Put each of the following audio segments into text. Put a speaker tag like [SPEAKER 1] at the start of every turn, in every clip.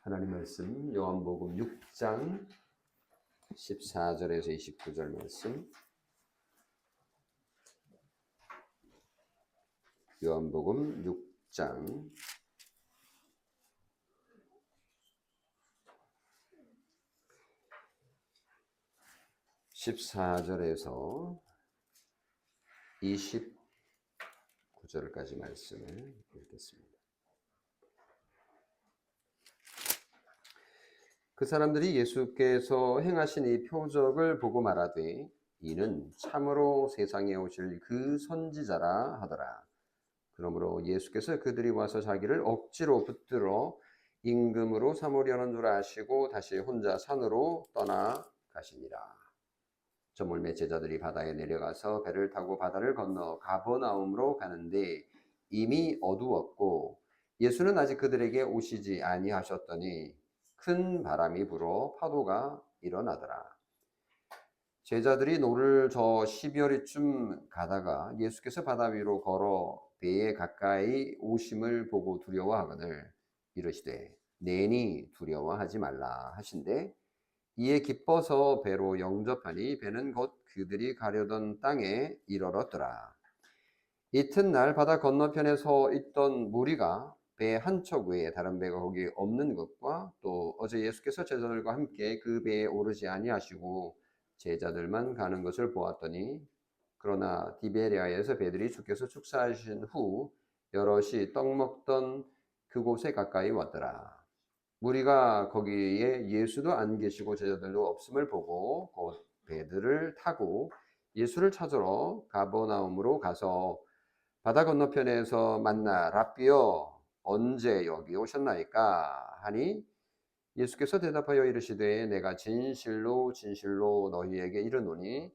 [SPEAKER 1] 하나님 말씀 요한복음 6장 14절에서 29절 말씀. 요한복음 6장 14절에서 29절까지 말씀을 읽겠습니다. 그 사람들이 예수께서 행하신 이 표적을 보고 말하되 이는 참으로 세상에 오실 그 선지자라 하더라. 그러므로 예수께서 그들이 와서 자기를 억지로 붙들어 임금으로 삼으려는 줄 아시고 다시 혼자 산으로 떠나가시니라. 저물매 제자들이 바다에 내려가서 배를 타고 바다를 건너 가버나움으로 가는데 이미 어두웠고 예수는 아직 그들에게 오시지 아니하셨더니 큰 바람이 불어 파도가 일어나더라. 제자들이 노를 저 12월이쯤 가다가 예수께서 바다 위로 걸어 배에 가까이 오심을 보고 두려워하거늘 이르시되 내니 두려워하지 말라 하신대 이에 기뻐서 배로 영접하니 배는 곧 그들이 가려던 땅에 이르렀더라. 이튿날 바다 건너편에 서 있던 무리가 배 한 척 외에 다른 배가 거기 없는 것과 또 어제 예수께서 제자들과 함께 그 배에 오르지 아니하시고 제자들만 가는 것을 보았더니 그러나 디베리아에서 배들이 주께서 축사하신 후 여럿이 떡 먹던 그곳에 가까이 왔더라. 무리가 거기에 예수도 안 계시고 제자들도 없음을 보고 곧 배들을 타고 예수를 찾으러 가버나움으로 가서 바다 건너편에서 만나 랍비여 언제 여기 오셨나이까 하니 예수께서 대답하여 이르시되 내가 진실로 진실로 너희에게 이르노니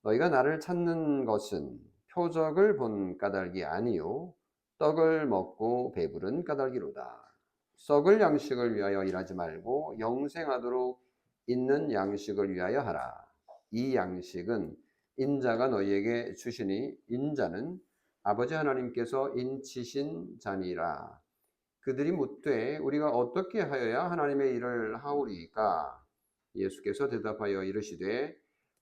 [SPEAKER 1] 너희가 나를 찾는 것은 표적을 본 까닭이 아니요 떡을 먹고 배부른 까닭이로다. 썩을 양식을 위하여 일하지 말고 영생하도록 있는 양식을 위하여 하라. 이 양식은 인자가 너희에게 주시니 인자는 아버지 하나님께서 인치신 자니라. 그들이 묻되 우리가 어떻게 하여야 하나님의 일을 하오리까? 예수께서 대답하여 이르시되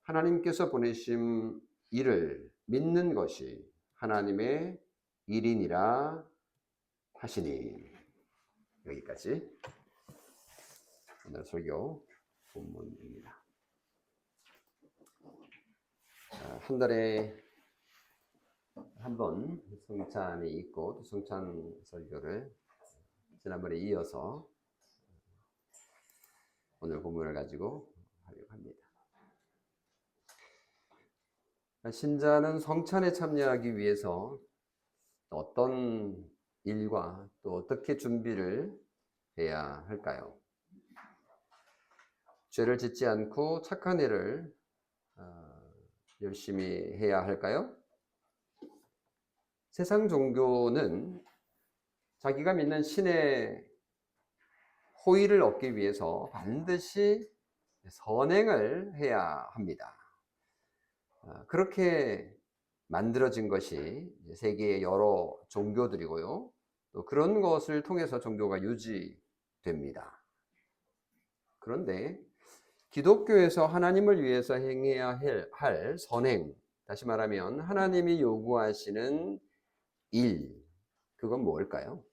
[SPEAKER 1] 하나님께서 보내심 일을 믿는 것이 하나님의 일이니라 하시니. 여기까지 오늘 설교 본문입니다. 한 달에 한 번 성찬이 있고 또 성찬 설교를 지난번에 이어서 오늘 본문을 가지고 하려고 합니다. 신자는 성찬에 참여하기 위해서 어떤 일과 또 어떻게 준비를 해야 할까요? 죄를 짓지 않고 착한 일을 열심히 해야 할까요? 세상 종교는 자기가 믿는 신의 호의를 얻기 위해서 반드시 선행을 해야 합니다. 그렇게 만들어진 것이 세계의 여러 종교들이고요. 또 그런 것을 통해서 종교가 유지됩니다. 그런데 기독교에서 하나님을 위해서 행해야 할 선행, 다시 말하면 하나님이 요구하시는 일, 그건 뭘까요?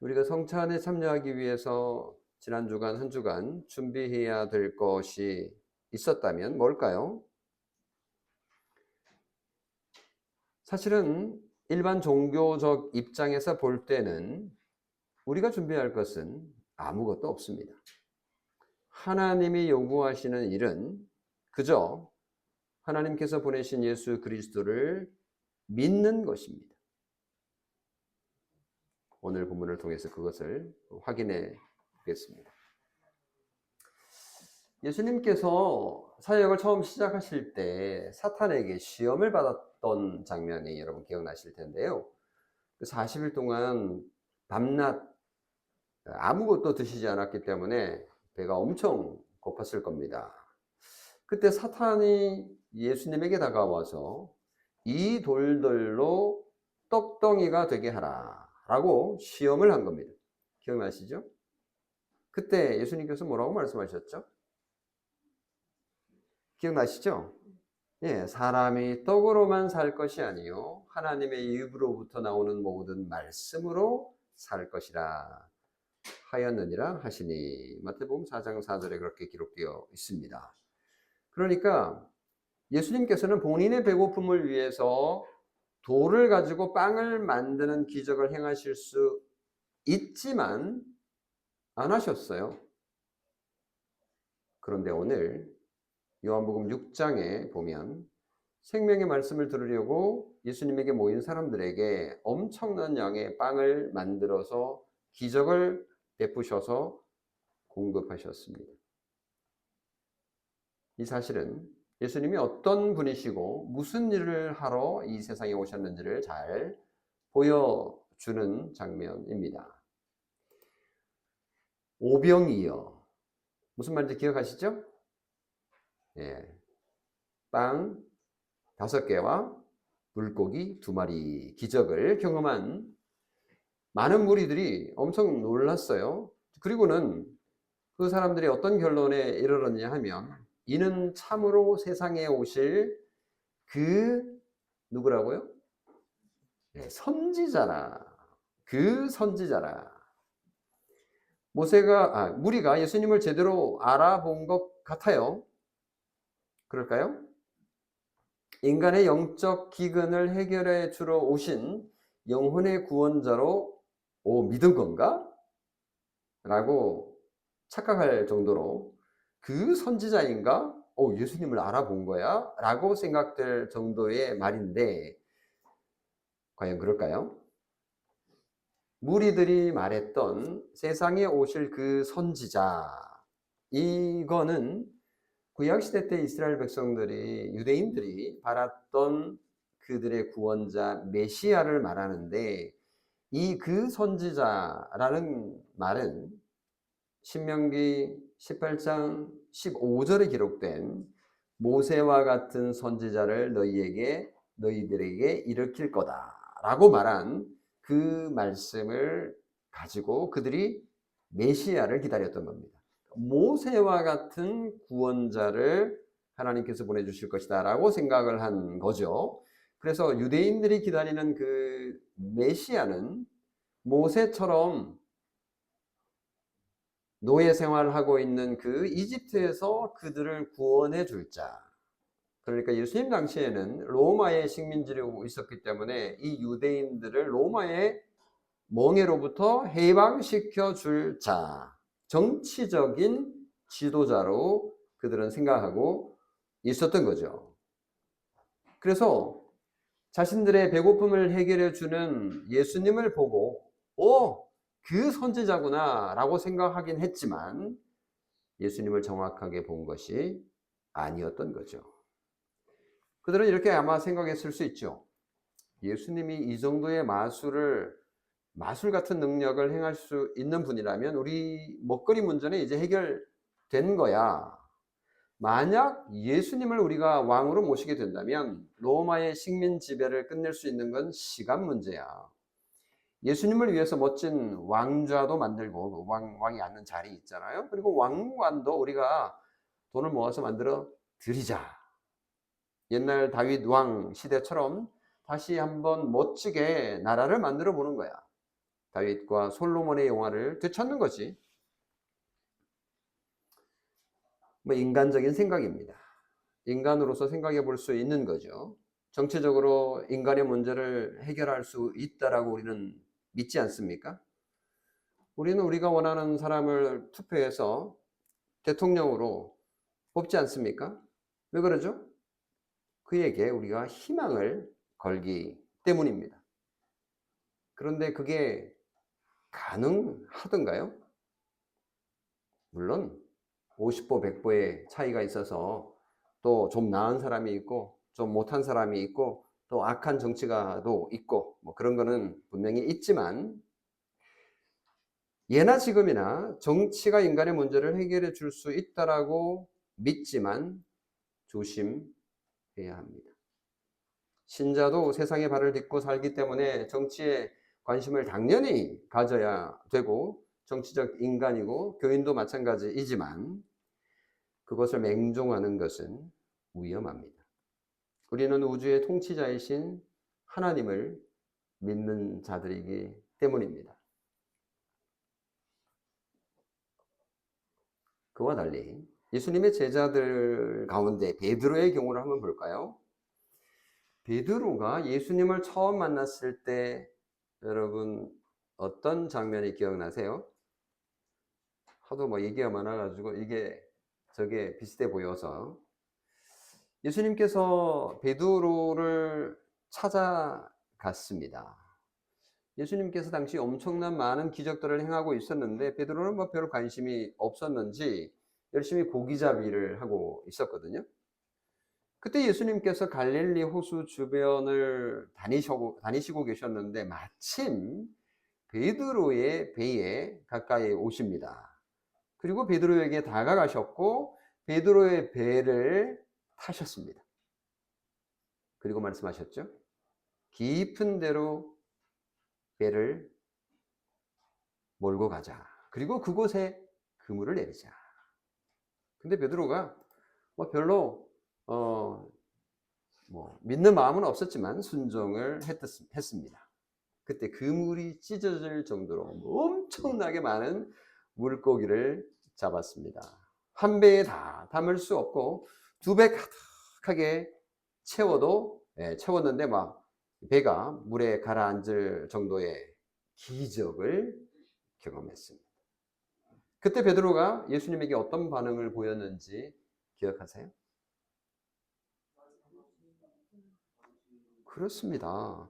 [SPEAKER 1] 우리가 성찬에 참여하기 위해서 지난 주간 한 주간 준비해야 될 것이 있었다면 뭘까요? 사실은 일반 종교적 입장에서 볼 때는 우리가 준비할 것은 아무것도 없습니다. 하나님이 요구하시는 일은 그저 하나님께서 보내신 예수 그리스도를 믿는 것입니다. 오늘 본문을 통해서 그것을 확인해 보겠습니다. 예수님께서 사역을 처음 시작하실 때 사탄에게 시험을 받았던 장면이 여러분 기억나실 텐데요. 40일 동안 밤낮 아무것도 드시지 않았기 때문에 배가 엄청 고팠을 겁니다. 그때 사탄이 예수님에게 다가와서 이 돌들로 떡덩이가 되게 하라 라고 시험을 한 겁니다. 기억나시죠? 그때 예수님께서 뭐라고 말씀하셨죠? 기억나시죠? 예, 사람이 떡으로만 살 것이 아니요 하나님의 입으로부터 나오는 모든 말씀으로 살 것이라 하였느니라 하시니. 마태복음 4장 4절에 그렇게 기록되어 있습니다. 그러니까 예수님께서는 본인의 배고픔을 위해서 돌을 가지고 빵을 만드는 기적을 행하실 수 있지만 안 하셨어요. 그런데 오늘 요한복음 6장에 보면 생명의 말씀을 들으려고 예수님에게 모인 사람들에게 엄청난 양의 빵을 만들어서 기적을 베푸셔서 공급하셨습니다. 이 사실은 예수님이 어떤 분이시고 무슨 일을 하러 이 세상에 오셨는지를 잘 보여주는 장면입니다. 오병이어. 무슨 말인지 기억하시죠? 예. 빵 5개와 물고기 2마리 기적을 경험한 많은 무리들이 엄청 놀랐어요. 그리고는 그 사람들이 어떤 결론에 이르렀냐 하면 이는 참으로 세상에 오실 그 누구라고요? 네, 선지자라. 그 선지자라. 무리가 예수님을 제대로 알아본 것 같아요. 그럴까요? 인간의 영적 기근을 해결해 주러 오신 영혼의 구원자로 믿은 건가? 라고 착각할 정도로 그 선지자인가? 예수님을 알아본 거야? 라고 생각될 정도의 말인데 과연 그럴까요? 무리들이 말했던 세상에 오실 그 선지자, 이거는 구약시대 때 이스라엘 백성들이, 유대인들이 바랐던 그들의 구원자 메시아를 말하는데 이 그 선지자라는 말은 신명기 18장 15절에 기록된 모세와 같은 선지자를 너희들에게 일으킬 거다라고 말한 그 말씀을 가지고 그들이 메시아를 기다렸던 겁니다. 모세와 같은 구원자를 하나님께서 보내주실 것이다 라고 생각을 한 거죠. 그래서 유대인들이 기다리는 그 메시아는 모세처럼 노예 생활을 하고 있는 그 이집트에서 그들을 구원해 줄 자. 그러니까 예수님 당시에는 로마의 식민지로 있었기 때문에 이 유대인들을 로마의 멍에로부터 해방시켜 줄 자. 정치적인 지도자로 그들은 생각하고 있었던 거죠. 그래서 자신들의 배고픔을 해결해 주는 예수님을 보고 그 선지자구나 라고 생각하긴 했지만 예수님을 정확하게 본 것이 아니었던 거죠. 그들은 이렇게 아마 생각했을 수 있죠. 예수님이 이 정도의 마술 같은 능력을 행할 수 있는 분이라면 우리 먹거리 문제는 이제 해결된 거야. 만약 예수님을 우리가 왕으로 모시게 된다면 로마의 식민 지배를 끝낼 수 있는 건 시간 문제야. 예수님을 위해서 멋진 왕좌도 만들고 왕이 앉는 자리 있잖아요. 그리고 왕관도 우리가 돈을 모아서 만들어 드리자. 옛날 다윗 왕 시대처럼 다시 한번 멋지게 나라를 만들어 보는 거야. 다윗과 솔로몬의 영화를 되찾는 거지. 인간적인 생각입니다. 인간으로서 생각해 볼 수 있는 거죠. 정치적으로 인간의 문제를 해결할 수 있다라고 우리는 믿지 않습니까? 우리는 우리가 원하는 사람을 투표해서 대통령으로 뽑지 않습니까? 왜 그러죠? 그에게 우리가 희망을 걸기 때문입니다. 그런데 그게 가능하던가요? 물론 50보 100보의 차이가 있어서 또 좀 나은 사람이 있고 좀 못한 사람이 있고 또 악한 정치가도 있고 그런 거는 분명히 있지만 예나 지금이나 정치가 인간의 문제를 해결해 줄 수 있다라고 믿지만 조심해야 합니다. 신자도 세상의 발을 딛고 살기 때문에 정치에 관심을 당연히 가져야 되고 정치적 인간이고 교인도 마찬가지이지만 그것을 맹종하는 것은 위험합니다. 우리는 우주의 통치자이신 하나님을 믿는 자들이기 때문입니다. 그와 달리 예수님의 제자들 가운데 베드로의 경우를 한번 볼까요? 베드로가 예수님을 처음 만났을 때 여러분 어떤 장면이 기억나세요? 하도 뭐 얘기가 많아가지고 이게 저게 비슷해 보여서 예수님께서 베드로를 찾아갔습니다. 예수님께서 당시 엄청난 많은 기적들을 행하고 있었는데 베드로는 뭐 별 관심이 없었는지 열심히 고기잡이를 하고 있었거든요. 그때 예수님께서 갈릴리 호수 주변을 다니시고 계셨는데 마침 베드로의 배에 가까이 오십니다. 그리고 베드로에게 다가가셨고 베드로의 배를 타셨습니다. 그리고 말씀하셨죠. 깊은 데로 배를 몰고 가자. 그리고 그곳에 그물을 내리자. 근데 베드로가 뭐 별로 믿는 마음은 없었지만 순종을 했습니다. 그때 그물이 찢어질 정도로 엄청나게 많은 물고기를 잡았습니다. 한 배에 다 담을 수 없고 두 배 가득하게 채웠는데 막 배가 물에 가라앉을 정도의 기적을 경험했습니다. 그때 베드로가 예수님에게 어떤 반응을 보였는지 기억하세요? 그렇습니다.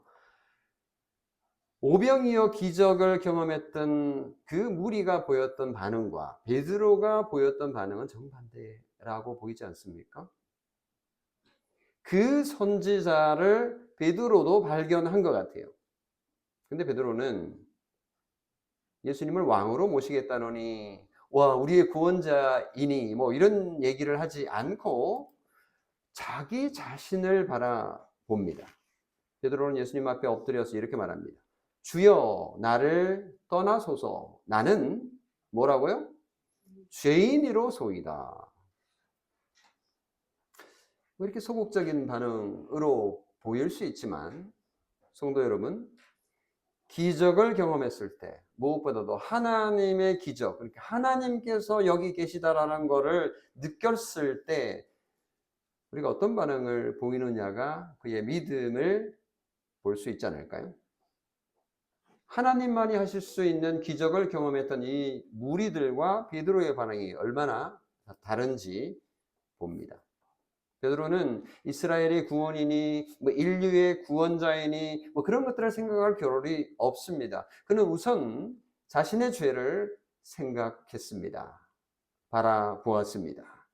[SPEAKER 1] 오병이어 기적을 경험했던 그 무리가 보였던 반응과 베드로가 보였던 반응은 정반대라고 보이지 않습니까? 그 선지자를 베드로도 발견한 것 같아요. 근데 베드로는 예수님을 왕으로 모시겠다노니 와 우리의 구원자이니 뭐 이런 얘기를 하지 않고 자기 자신을 바라봅니다. 베드로는 예수님 앞에 엎드려서 이렇게 말합니다. 주여 나를 떠나소서. 나는 뭐라고요? 죄인이로소이다. 이렇게 소극적인 반응으로 보일 수 있지만 성도 여러분, 기적을 경험했을 때 무엇보다도 하나님의 기적, 그러니까 하나님께서 여기 계시다라는 것을 느꼈을 때 우리가 어떤 반응을 보이느냐가 그의 믿음을 볼 수 있지 않을까요? 하나님만이 하실 수 있는 기적을 경험했던 이 무리들과 베드로의 반응이 얼마나 다른지 봅니다. 베드로는 이스라엘의 구원이니 뭐 인류의 구원자이니 뭐 그런 것들을 생각할 겨를이 없습니다. 그는 우선 자신의 죄를 생각했습니다. 바라보았습니다.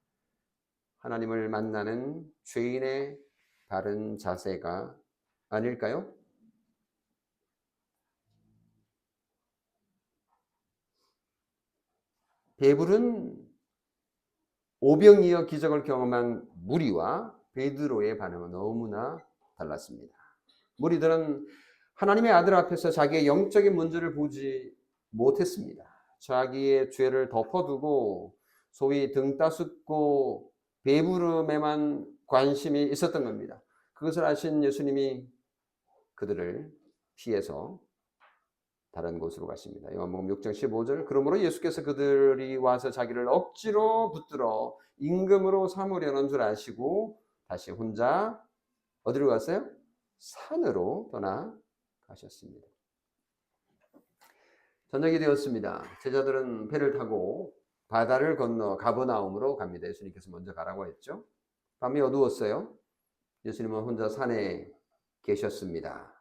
[SPEAKER 1] 하나님을 만나는 죄인의 바른 자세가 아닐까요? 배부른 오병이어 기적을 경험한 무리와 베드로의 반응은 너무나 달랐습니다. 무리들은 하나님의 아들 앞에서 자기의 영적인 문제를 보지 못했습니다. 자기의 죄를 덮어두고 소위 등 따숩고 배부름에만 관심이 있었던 겁니다. 그것을 아신 예수님이 그들을 피해서 다른 곳으로 가십니다. 요한복음 6장 15절. 그러므로 예수께서 그들이 와서 자기를 억지로 붙들어 임금으로 삼으려는 줄 아시고 다시 혼자 어디로 갔어요? 산으로 떠나가셨습니다. 저녁이 되었습니다. 제자들은 배를 타고 바다를 건너 가버나움으로 갑니다. 예수님께서 먼저 가라고 했죠. 밤이 어두웠어요. 예수님은 혼자 산에 계셨습니다.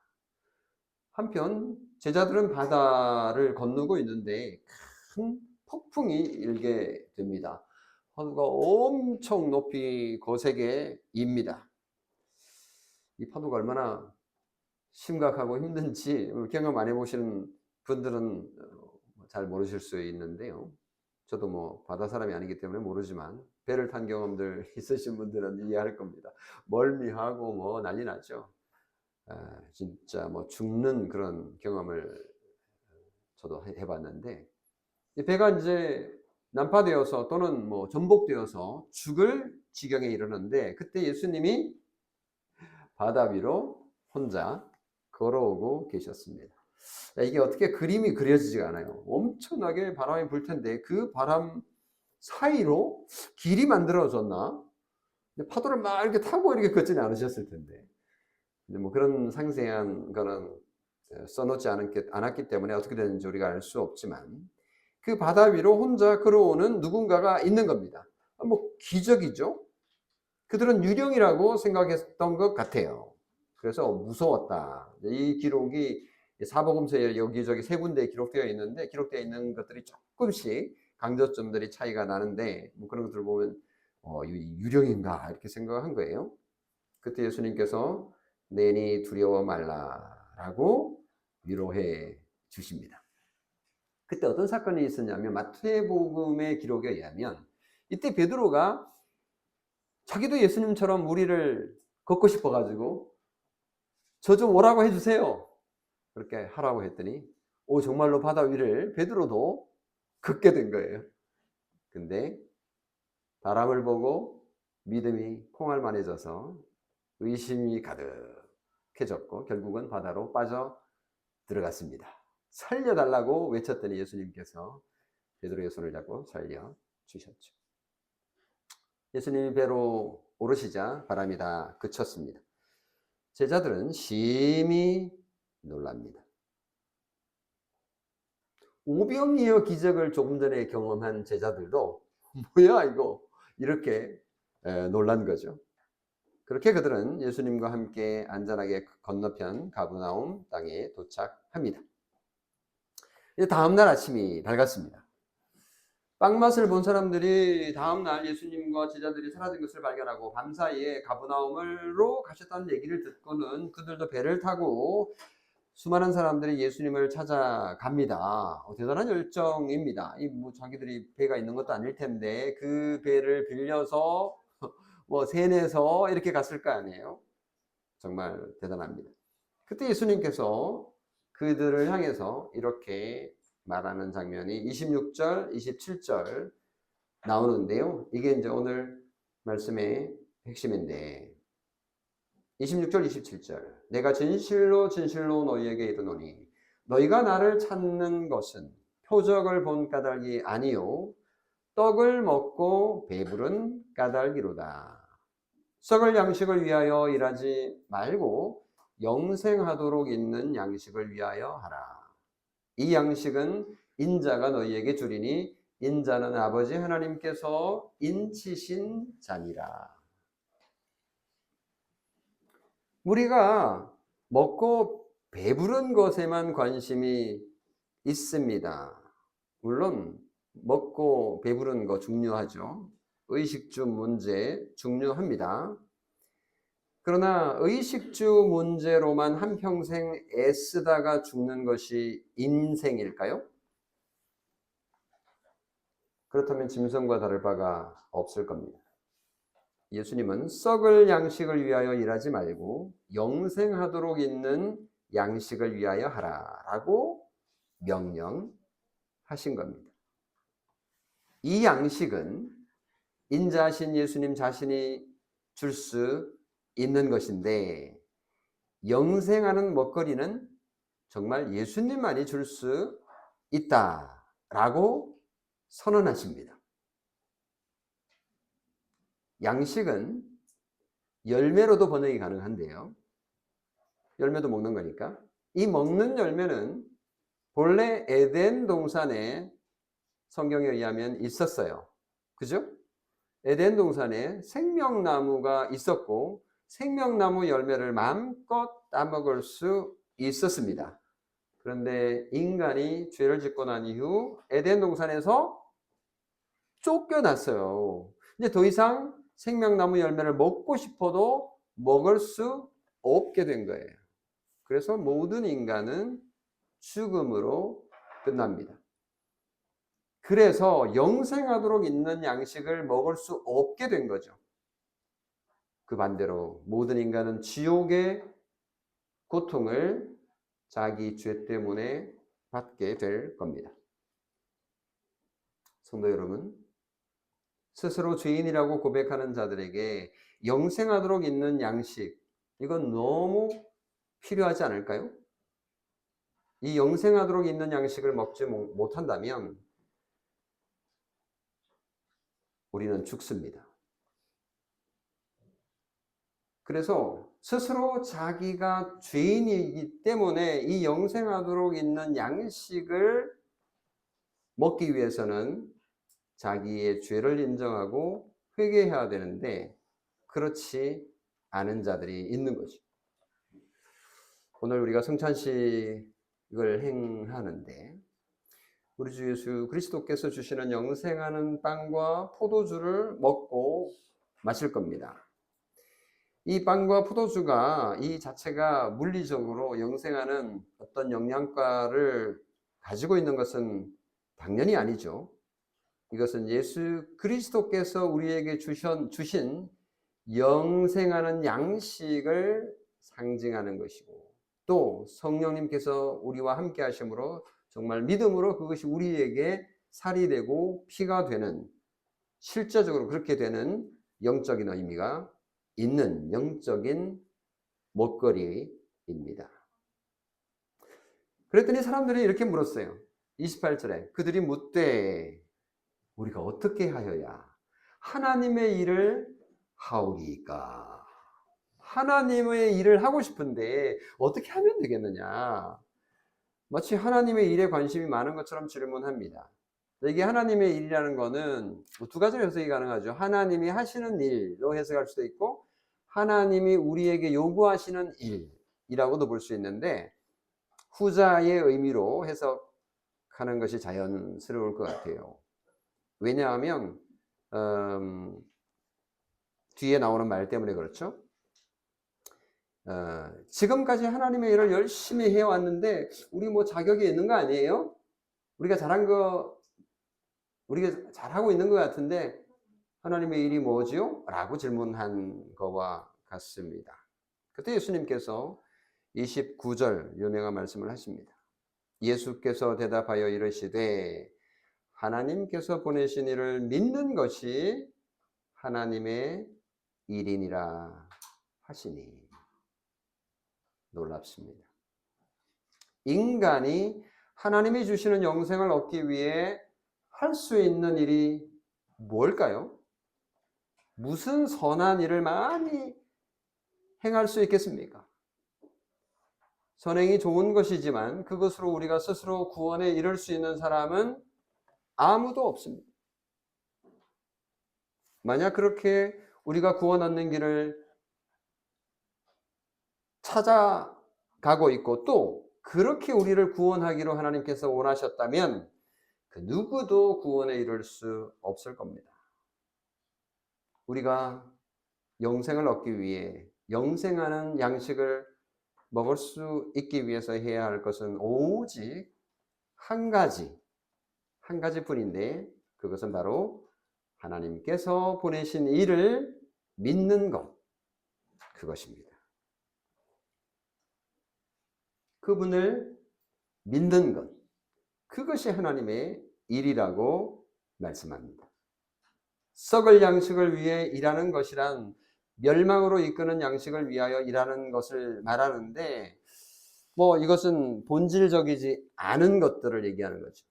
[SPEAKER 1] 한편 제자들은 바다를 건너고 있는데 큰 폭풍이 일게 됩니다. 파도가 엄청 높이 거세게 입니다. 이 파도가 얼마나 심각하고 힘든지 경험 안 해보시는 분들은 잘 모르실 수 있는데요. 저도 뭐 바다 사람이 아니기 때문에 모르지만 배를 탄 경험들 있으신 분들은 이해할 겁니다. 멀미하고 뭐 난리 나죠. 진짜 뭐 죽는 그런 경험을 저도 해봤는데 배가 이제 난파되어서 또는 뭐 전복되어서 죽을 지경에 이르는데 그때 예수님이 바다 위로 혼자 걸어오고 계셨습니다. 이게 어떻게 그림이 그려지지가 않아요. 엄청나게 바람이 불 텐데 그 바람 사이로 길이 만들어졌나? 파도를 막 이렇게 타고 이렇게 걷지는 않으셨을 텐데. 근데 뭐 그런 상세한 거는 써놓지 않았기 때문에 어떻게 되는지 우리가 알 수 없지만 그 바다 위로 혼자 걸어오는 누군가가 있는 겁니다. 뭐 기적이죠. 그들은 유령이라고 생각했던 것 같아요. 그래서 무서웠다. 이 기록이 사복음서에 여기저기 세 군데에 기록되어 있는데 기록되어 있는 것들이 조금씩 강조점들이 차이가 나는데 뭐 그런 것들을 보면 유령인가 이렇게 생각한 거예요. 그때 예수님께서 내니 두려워 말라라고 위로해 주십니다. 그때 어떤 사건이 있었냐면 마태복음의 기록에 의하면 이때 베드로가 자기도 예수님처럼 무리를 걷고 싶어 가지고 저 좀 오라고 해주세요. 그렇게 하라고 했더니 정말로 바다 위를 베드로도 걷게 된 거예요. 근데 바람을 보고 믿음이 콩알만해져서 의심이 가득해졌고 결국은 바다로 빠져 들어갔습니다. 살려달라고 외쳤더니 예수님께서 베드로의 손을 잡고 살려주셨죠. 예수님이 배로 오르시자 바람이 다 그쳤습니다. 제자들은 심히 놀랍니다. 오병이어 기적을 조금 전에 경험한 제자들도 뭐야 이거 이렇게 놀란 거죠. 그렇게 그들은 예수님과 함께 안전하게 건너편 가버나움 땅에 도착합니다. 다음날 아침이 밝았습니다. 빵맛을 본 사람들이 다음날 예수님과 제자들이 사라진 것을 발견하고 밤사이에 가버나움으로 가셨다는 얘기를 듣고는 그들도 배를 타고 수많은 사람들이 예수님을 찾아갑니다. 대단한 열정입니다. 뭐 자기들이 배가 있는 것도 아닐 텐데 그 배를 빌려서 뭐 세내서 이렇게 갔을 거 아니에요. 정말 대단합니다. 그때 예수님께서 그들을 향해서 이렇게 말하는 장면이 26절, 27절 나오는데요. 이게 이제 오늘 말씀의 핵심인데 26절, 27절 내가 진실로 진실로 너희에게 이르노니 너희가 나를 찾는 것은 표적을 본 까닭이 아니요 떡을 먹고 배부른 까닭이로다. 썩을 양식을 위하여 일하지 말고 영생하도록 있는 양식을 위하여 하라. 이 양식은 인자가 너희에게 주리니 인자는 아버지 하나님께서 인치신 자니라. 우리가 먹고 배부른 것에만 관심이 있습니다. 물론 먹고 배부른 거 중요하죠. 의식주 문제 중요합니다. 그러나 의식주 문제로만 한평생 애쓰다가 죽는 것이 인생일까요? 그렇다면 짐승과 다를 바가 없을 겁니다. 예수님은 썩을 양식을 위하여 일하지 말고 영생하도록 있는 양식을 위하여 하라라고 명령하신 겁니다. 이 양식은 인자하신 예수님 자신이 줄 수 있는 것인데 영생하는 먹거리는 정말 예수님만이 줄 수 있다라고 선언하십니다. 양식은 열매로도 번역이 가능한데요. 열매도 먹는 거니까. 이 먹는 열매는 본래 에덴 동산에 성경에 의하면 있었어요. 그죠? 에덴 동산에 생명나무가 있었고 생명나무 열매를 마음껏 따먹을 수 있었습니다. 그런데 인간이 죄를 짓고 난 이후 에덴 동산에서 쫓겨났어요. 이제 더 이상 생명나무 열매를 먹고 싶어도 먹을 수 없게 된 거예요. 그래서 모든 인간은 죽음으로 끝납니다. 그래서 영생하도록 있는 양식을 먹을 수 없게 된 거죠. 그 반대로 모든 인간은 지옥의 고통을 자기 죄 때문에 받게 될 겁니다. 성도 여러분, 스스로 죄인이라고 고백하는 자들에게 영생하도록 있는 양식, 이건 너무 필요하지 않을까요? 이 영생하도록 있는 양식을 먹지 못한다면 우리는 죽습니다. 그래서 스스로 자기가 죄인이기 때문에 이 영생하도록 있는 양식을 먹기 위해서는 자기의 죄를 인정하고 회개해야 되는데 그렇지 않은 자들이 있는 거죠. 오늘 우리가 성찬식을 행하는데 우리 주 예수 그리스도께서 주시는 영생하는 빵과 포도주를 먹고 마실 겁니다. 이 빵과 포도주가 이 자체가 물리적으로 영생하는 어떤 영양가를 가지고 있는 것은 당연히 아니죠. 이것은 예수 그리스도께서 우리에게 주신 영생하는 양식을 상징하는 것이고 또 성령님께서 우리와 함께 하심으로 정말 믿음으로 그것이 우리에게 살이 되고 피가 되는, 실제적으로 그렇게 되는 영적인 의미가 있는 영적인 먹거리입니다. 그랬더니 사람들이 이렇게 물었어요. 28절에 그들이 묻되 우리가 어떻게 하여야 하나님의 일을 하오리까? 하나님의 일을 하고 싶은데 어떻게 하면 되겠느냐? 마치 하나님의 일에 관심이 많은 것처럼 질문합니다. 이게 하나님의 일이라는 거는 두 가지로 해석이 가능하죠. 하나님이 하시는 일로 해석할 수도 있고 하나님이 우리에게 요구하시는 일이라고도 볼 수 있는데 후자의 의미로 해석하는 것이 자연스러울 것 같아요. 왜냐하면 뒤에 나오는 말 때문에 그렇죠. 지금까지 하나님의 일을 열심히 해왔는데 우리 뭐 자격이 있는 거 아니에요? 우리가 잘하고 있는 것 같은데 하나님의 일이 뭐지요? 라고 질문한 거와 같습니다. 그때 예수님께서 29절 유명한 말씀을 하십니다. 예수께서 대답하여 이르시되 하나님께서 보내신 이를 믿는 것이 하나님의 일이니라 하시니. 놀랍습니다. 인간이 하나님이 주시는 영생을 얻기 위해 할 수 있는 일이 뭘까요? 무슨 선한 일을 많이 행할 수 있겠습니까? 선행이 좋은 것이지만 그것으로 우리가 스스로 구원에 이를 수 있는 사람은 아무도 없습니다. 만약 그렇게 우리가 구원 얻는 길을 찾아가고 있고 또 그렇게 우리를 구원하기로 하나님께서 원하셨다면 그 누구도 구원에 이를 수 없을 겁니다. 우리가 영생을 얻기 위해 영생하는 양식을 먹을 수 있기 위해서 해야 할 것은 오직 한 가지뿐인데 그것은 바로 하나님께서 보내신 이를 믿는 것, 그것입니다. 그분을 믿는 것, 그것이 하나님의 일이라고 말씀합니다. 썩을 양식을 위해 일하는 것이란 멸망으로 이끄는 양식을 위하여 일하는 것을 말하는데 이것은 본질적이지 않은 것들을 얘기하는 거죠.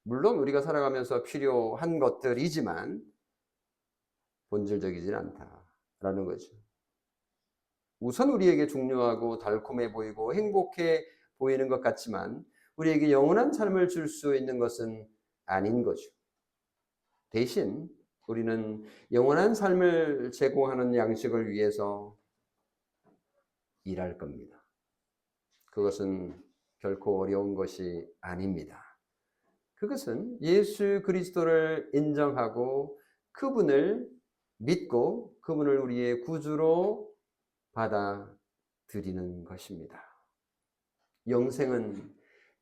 [SPEAKER 1] 물론 우리가 살아가면서 필요한 것들이지만 본질적이지 않다라는 거죠. 우선 우리에게 중요하고 달콤해 보이고 행복해 보이는 것 같지만 우리에게 영원한 삶을 줄 수 있는 것은 아닌 거죠. 대신 우리는 영원한 삶을 제공하는 양식을 위해서 일할 겁니다. 그것은 결코 어려운 것이 아닙니다. 그것은 예수 그리스도를 인정하고 그분을 믿고 그분을 우리의 구주로 받아들이는 것입니다. 영생은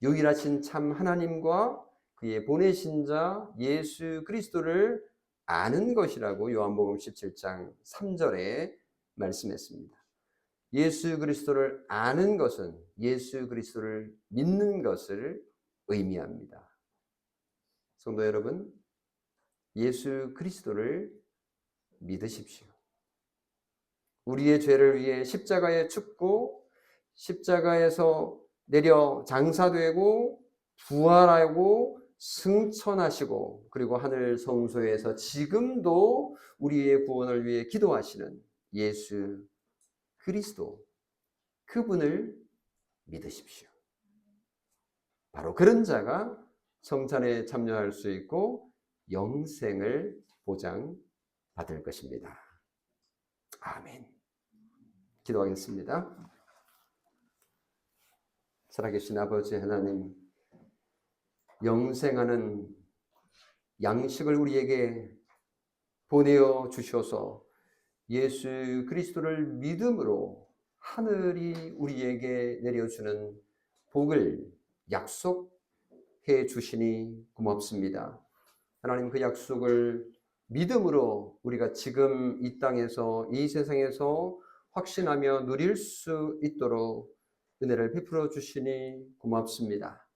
[SPEAKER 1] 유일하신 참 하나님과 그의 보내신 자 예수 그리스도를 아는 것이라고 요한복음 17장 3절에 말씀했습니다. 예수 그리스도를 아는 것은 예수 그리스도를 믿는 것을 의미합니다. 성도 여러분, 예수 그리스도를 믿으십시오. 우리의 죄를 위해 십자가에 죽고 십자가에서 내려 장사되고 부활하고 승천하시고 그리고 하늘 성소에서 지금도 우리의 구원을 위해 기도하시는 예수 그리스도, 그분을 믿으십시오. 바로 그런 자가 성찬에 참여할 수 있고 영생을 보장받을 것입니다. 아멘. 기도하겠습니다. 살아계신 아버지 하나님, 영생하는 양식을 우리에게 보내어 주셔서 예수 그리스도를 믿음으로 하늘이 우리에게 내려주는 복을 약속해 주시니 고맙습니다. 하나님, 그 약속을 믿음으로 우리가 지금 이 땅에서, 이 세상에서 확신하며 누릴 수 있도록 은혜를 베풀어 주시니 고맙습니다.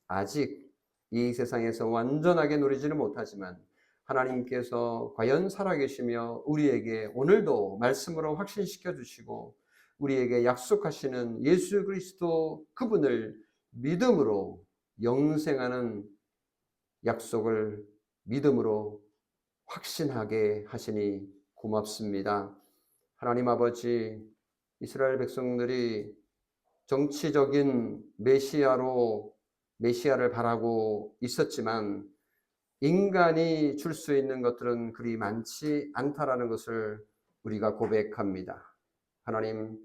[SPEAKER 1] 아직 이 세상에서 완전하게 누리지는 못하지만 하나님께서 과연 살아계시며 우리에게 오늘도 말씀으로 확신시켜 주시고 우리에게 약속하시는 예수 그리스도 그분을 믿음으로 영생하는 약속을 믿음으로 확신하게 하시니 고맙습니다. 하나님 아버지, 이스라엘 백성들이 정치적인 메시아를 바라고 있었지만 인간이 줄 수 있는 것들은 그리 많지 않다라는 것을 우리가 고백합니다. 하나님,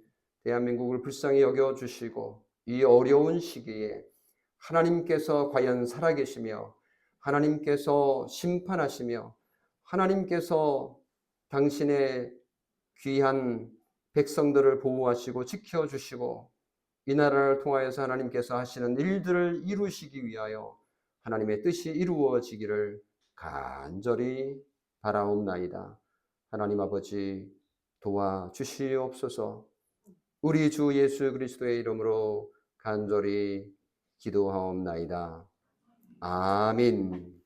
[SPEAKER 1] 대한민국을 불쌍히 여겨주시고 이 어려운 시기에 하나님께서 과연 살아계시며 하나님께서 심판하시며 하나님께서 당신의 귀한 백성들을 보호하시고 지켜주시고 이 나라를 통하여서 하나님께서 하시는 일들을 이루시기 위하여 하나님의 뜻이 이루어지기를 간절히 바라옵나이다. 하나님 아버지, 도와주시옵소서. 우리 주 예수 그리스도의 이름으로 간절히 기도하옵나이다. 아멘.